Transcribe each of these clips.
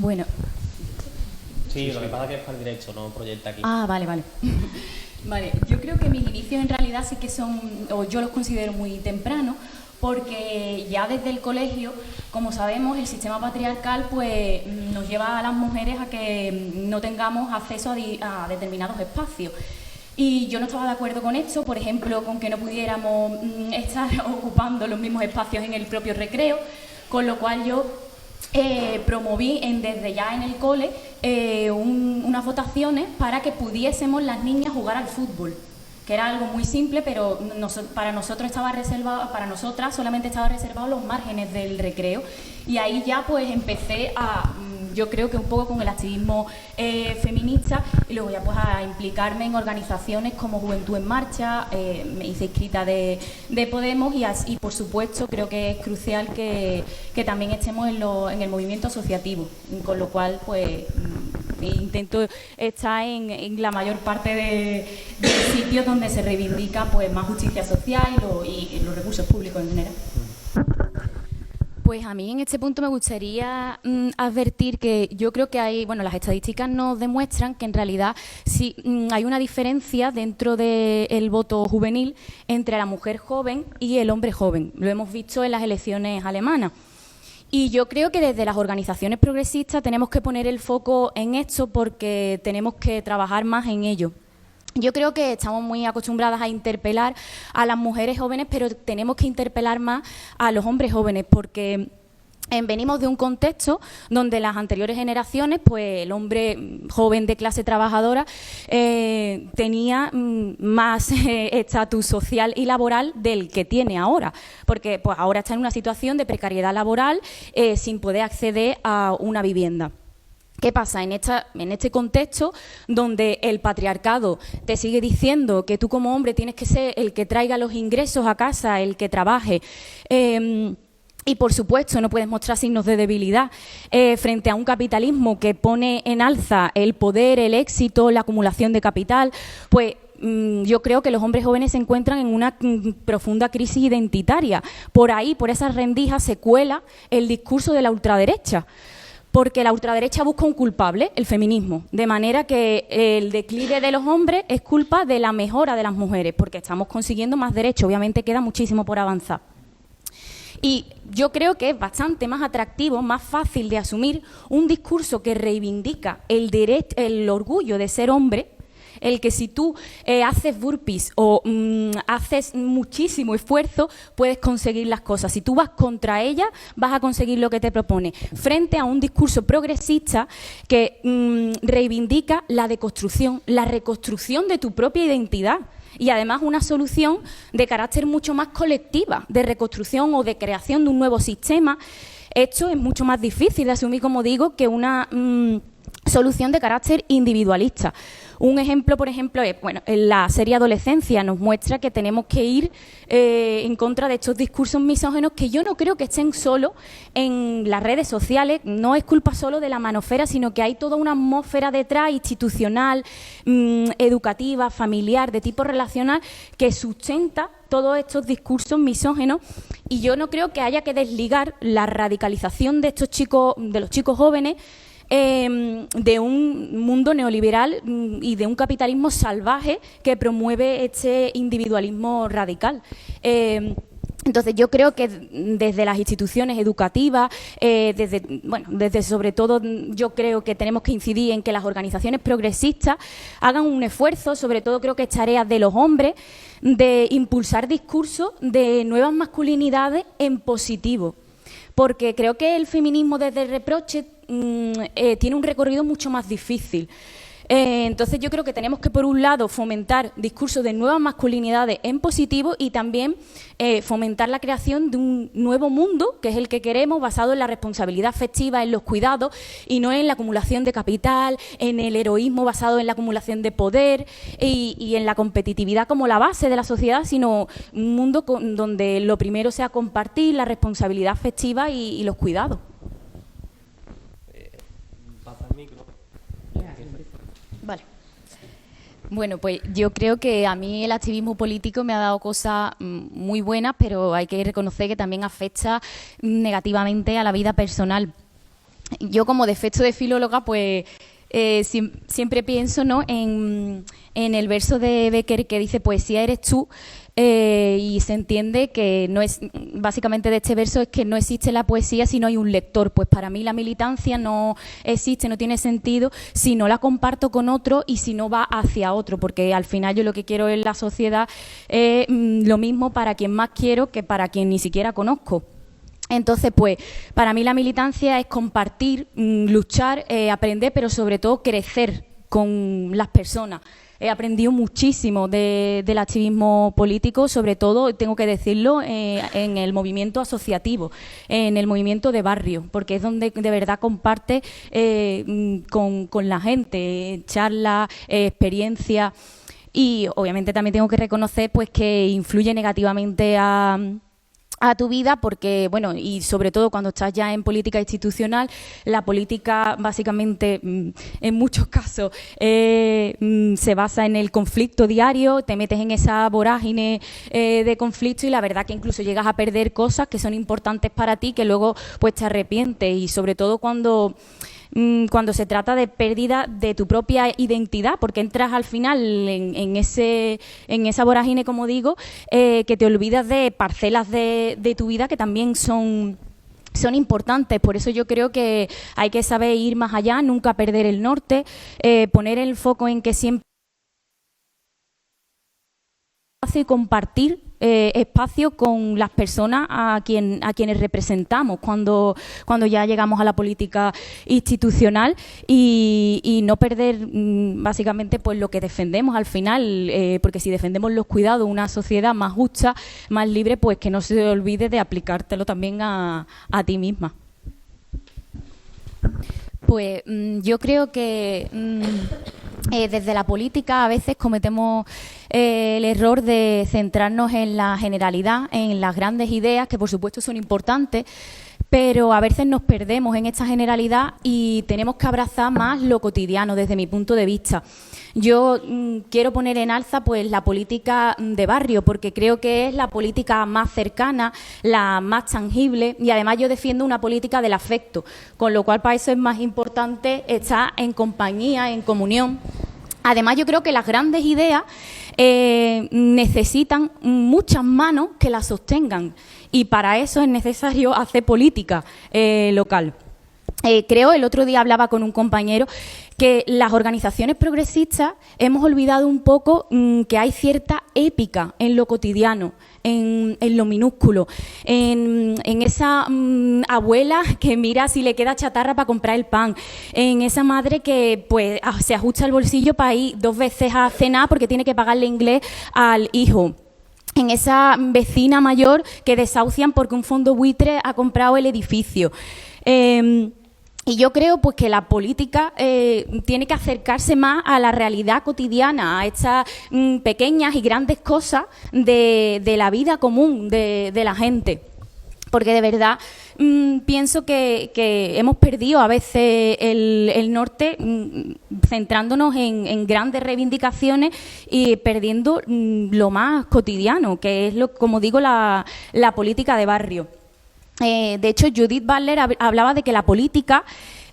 Bueno. Sí, lo que pasa es que es para el directo, no proyecta aquí. Ah, vale. Vale, yo creo que mis inicios en realidad sí que son, o yo los considero muy tempranos, porque ya desde el colegio, como sabemos, el sistema patriarcal pues nos lleva a las mujeres a que no tengamos acceso a determinados espacios. Y yo no estaba de acuerdo con esto, por ejemplo, con que no pudiéramos estar ocupando los mismos espacios en el propio recreo, con lo cual yo promoví desde ya en el cole unas votaciones para que pudiésemos las niñas jugar al fútbol, que era algo muy simple, pero para nosotros estaba reservado, para nosotras solamente estaba reservado los márgenes del recreo. Y ahí ya pues empecé yo creo que un poco con el activismo feminista, y luego ya pues a implicarme en organizaciones como Juventud en Marcha, me hice inscrita de Podemos y por supuesto creo que es crucial que también estemos en el movimiento asociativo, con lo cual pues intento estar en la mayor parte de sitios donde se reivindica pues más justicia social y los recursos públicos en general. Pues a mí en este punto me gustaría advertir que yo creo que las estadísticas nos demuestran que en realidad sí hay una diferencia dentro del voto juvenil entre la mujer joven y el hombre joven. Lo hemos visto en las elecciones alemanas. Y yo creo que desde las organizaciones progresistas tenemos que poner el foco en esto porque tenemos que trabajar más en ello. Yo creo que estamos muy acostumbradas a interpelar a las mujeres jóvenes, pero tenemos que interpelar más a los hombres jóvenes porque venimos de un contexto donde las anteriores generaciones, pues el hombre joven de clase trabajadora tenía más estatus social y laboral del que tiene ahora, porque pues ahora está en una situación de precariedad laboral sin poder acceder a una vivienda. ¿Qué pasa? En este contexto donde el patriarcado te sigue diciendo que tú como hombre tienes que ser el que traiga los ingresos a casa, el que trabaje, y por supuesto no puedes mostrar signos de debilidad frente a un capitalismo que pone en alza el poder, el éxito, la acumulación de capital, pues yo creo que los hombres jóvenes se encuentran en una profunda crisis identitaria. Por ahí, por esas rendijas, se cuela el discurso de la ultraderecha. Porque la ultraderecha busca un culpable, el feminismo, de manera que el declive de los hombres es culpa de la mejora de las mujeres, porque estamos consiguiendo más derechos, obviamente queda muchísimo por avanzar. Y yo creo que es bastante más atractivo, más fácil de asumir un discurso que reivindica el orgullo de ser hombre, el que si tú haces burpees o haces muchísimo esfuerzo, puedes conseguir las cosas. Si tú vas contra ella, vas a conseguir lo que te propone. Frente a un discurso progresista que reivindica la deconstrucción, la reconstrucción de tu propia identidad. Y además una solución de carácter mucho más colectiva, de reconstrucción o de creación de un nuevo sistema. Esto es mucho más difícil de asumir, como digo, que una solución de carácter individualista. Un ejemplo, por ejemplo, es, en la serie Adolescencia nos muestra que tenemos que ir en contra de estos discursos misóginos que yo no creo que estén solo en las redes sociales, no es culpa solo de la manosfera, sino que hay toda una atmósfera detrás, institucional, educativa, familiar, de tipo relacional, que sustenta todos estos discursos misóginos, y yo no creo que haya que desligar la radicalización de estos chicos, de los chicos jóvenes, de un mundo neoliberal y de un capitalismo salvaje que promueve este individualismo radical. Entonces yo creo que desde las instituciones educativas, desde sobre todo yo creo que tenemos que incidir en que las organizaciones progresistas hagan un esfuerzo, sobre todo creo que es tarea de los hombres, de impulsar discursos de nuevas masculinidades en positivo. Porque creo que el feminismo desde el reproche tiene un recorrido mucho más difícil. Entonces yo creo que tenemos que, por un lado, fomentar discursos de nuevas masculinidades en positivo y también fomentar la creación de un nuevo mundo, que es el que queremos, basado en la responsabilidad afectiva, en los cuidados y no en la acumulación de capital, en el heroísmo basado en la acumulación de poder y en la competitividad como la base de la sociedad, sino un mundo donde lo primero sea compartir la responsabilidad afectiva y los cuidados. Vale. Bueno, pues yo creo que a mí el activismo político me ha dado cosas muy buenas, pero hay que reconocer que también afecta negativamente a la vida personal. yo como defecto de filóloga, pues siempre pienso, ¿no?, en el verso de Becker que dice poesía eres tú, y se entiende que no es, básicamente de este verso es que no existe la poesía si no hay un lector. Pues para mí la militancia no existe, no tiene sentido si no la comparto con otro y si no va hacia otro, porque al final yo lo que quiero en la sociedad es lo mismo para quien más quiero que para quien ni siquiera conozco. Entonces, pues, para mí la militancia es compartir, luchar, aprender, pero sobre todo crecer con las personas. He aprendido muchísimo del activismo político, sobre todo, tengo que decirlo, en el movimiento asociativo, en el movimiento de barrio, porque es donde de verdad comparte con la gente, charlas, experiencias, y obviamente también tengo que reconocer pues que influye negativamente a tu vida, porque, bueno, y sobre todo cuando estás ya en política institucional, la política básicamente, en muchos casos, se basa en el conflicto diario, te metes en esa vorágine de conflicto y la verdad que incluso llegas a perder cosas que son importantes para ti, que luego pues te arrepientes, y sobre todo cuando se trata de pérdida de tu propia identidad, porque entras al final en esa vorágine, como digo, que te olvidas de parcelas de tu vida que también son importantes. Por eso yo creo que hay que saber ir más allá, nunca perder el norte, poner el foco en que siempre hace compartir espacio con las personas a quienes representamos cuando ya llegamos a la política institucional, y no perder básicamente pues lo que defendemos al final, porque si defendemos los cuidados, una sociedad más justa, más libre, pues que no se olvide de aplicártelo también a ti misma. Pues yo creo que desde la política a veces cometemos el error de centrarnos en la generalidad, en las grandes ideas, que por supuesto son importantes, pero a veces nos perdemos en esta generalidad y tenemos que abrazar más lo cotidiano desde mi punto de vista. Yo quiero poner en alza pues la política de barrio, porque creo que es la política más cercana, la más tangible, y además yo defiendo una política del afecto, con lo cual para eso es más importante estar en compañía, en comunión. Además, yo creo que las grandes ideas necesitan muchas manos que las sostengan, y para eso es necesario hacer política local. Creo, el otro día hablaba con un compañero, que las organizaciones progresistas hemos olvidado un poco que hay cierta épica en lo cotidiano, en lo minúsculo, en esa abuela que mira si le queda chatarra para comprar el pan, en esa madre que pues se ajusta el bolsillo para ir 2 veces a cenar porque tiene que pagarle inglés al hijo, en esa vecina mayor que desahucian porque un fondo buitre ha comprado el edificio. Y yo creo pues que la política tiene que acercarse más a la realidad cotidiana, a estas pequeñas y grandes cosas de la vida común de la gente. Porque de verdad pienso que hemos perdido a veces el norte, centrándonos en grandes reivindicaciones y perdiendo lo más cotidiano, que es, como digo, la política de barrio. De hecho, Judith Butler hablaba de que la política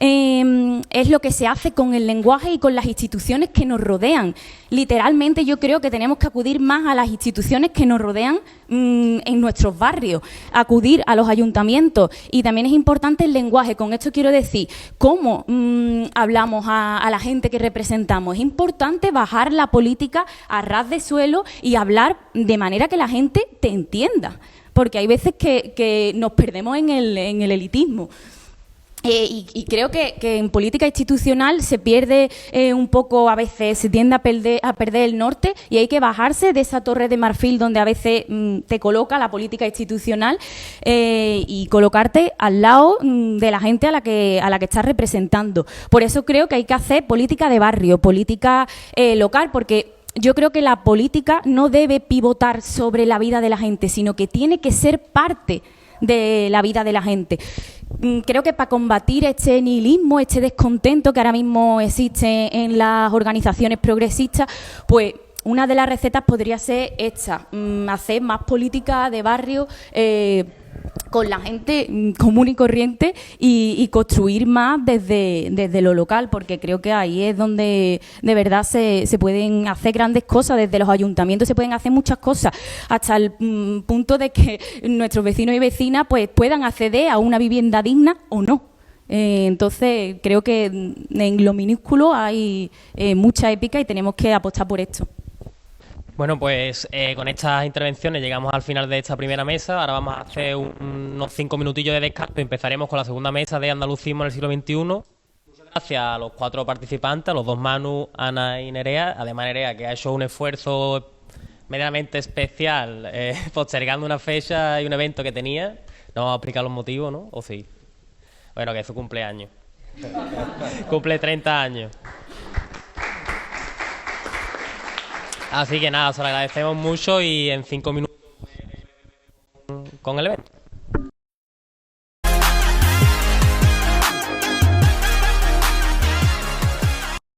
es lo que se hace con el lenguaje y con las instituciones que nos rodean. Literalmente yo creo que tenemos que acudir más a las instituciones que nos rodean en nuestros barrios, acudir a los ayuntamientos, y también es importante el lenguaje. Con esto quiero decir cómo hablamos a la gente que representamos. Es importante bajar la política a ras de suelo y hablar de manera que la gente te entienda, porque hay veces que nos perdemos en el elitismo. Y creo que en política institucional se pierde un poco, a veces se tiende a perder el norte, y hay que bajarse de esa torre de marfil donde a veces te coloca la política institucional, y colocarte al lado de la gente a la que estás representando. Por eso creo que hay que hacer política de barrio, política local, porque yo creo que la política no debe pivotar sobre la vida de la gente, sino que tiene que ser parte de la vida de la gente. Creo que para combatir este nihilismo, este descontento que ahora mismo existe en las organizaciones progresistas, pues una de las recetas podría ser esta, hacer más política de barrio con la gente común y corriente y construir más desde lo local, porque creo que ahí es donde de verdad se pueden hacer grandes cosas. Desde los ayuntamientos se pueden hacer muchas cosas, hasta el punto de que nuestros vecinos y vecinas pues puedan acceder a una vivienda digna o no. Entonces creo que en lo minúsculo hay mucha épica y tenemos que apostar por esto. Bueno, pues con estas intervenciones llegamos al final de esta primera mesa. Ahora vamos a hacer unos 5 minutillos de descanso y empezaremos con la segunda mesa de Andalucismo en el siglo XXI. Muchas gracias a los 4 participantes, a los 2 Manu, Ana y Nerea. Además, Nerea, que ha hecho un esfuerzo medianamente especial postergando una fecha y un evento que tenía. No vamos a explicar los motivos, ¿no? ¿O sí? Bueno, que es su cumpleaños. Cumple 30 años. Así que nada, os lo agradecemos mucho y en 5 minutos con el evento.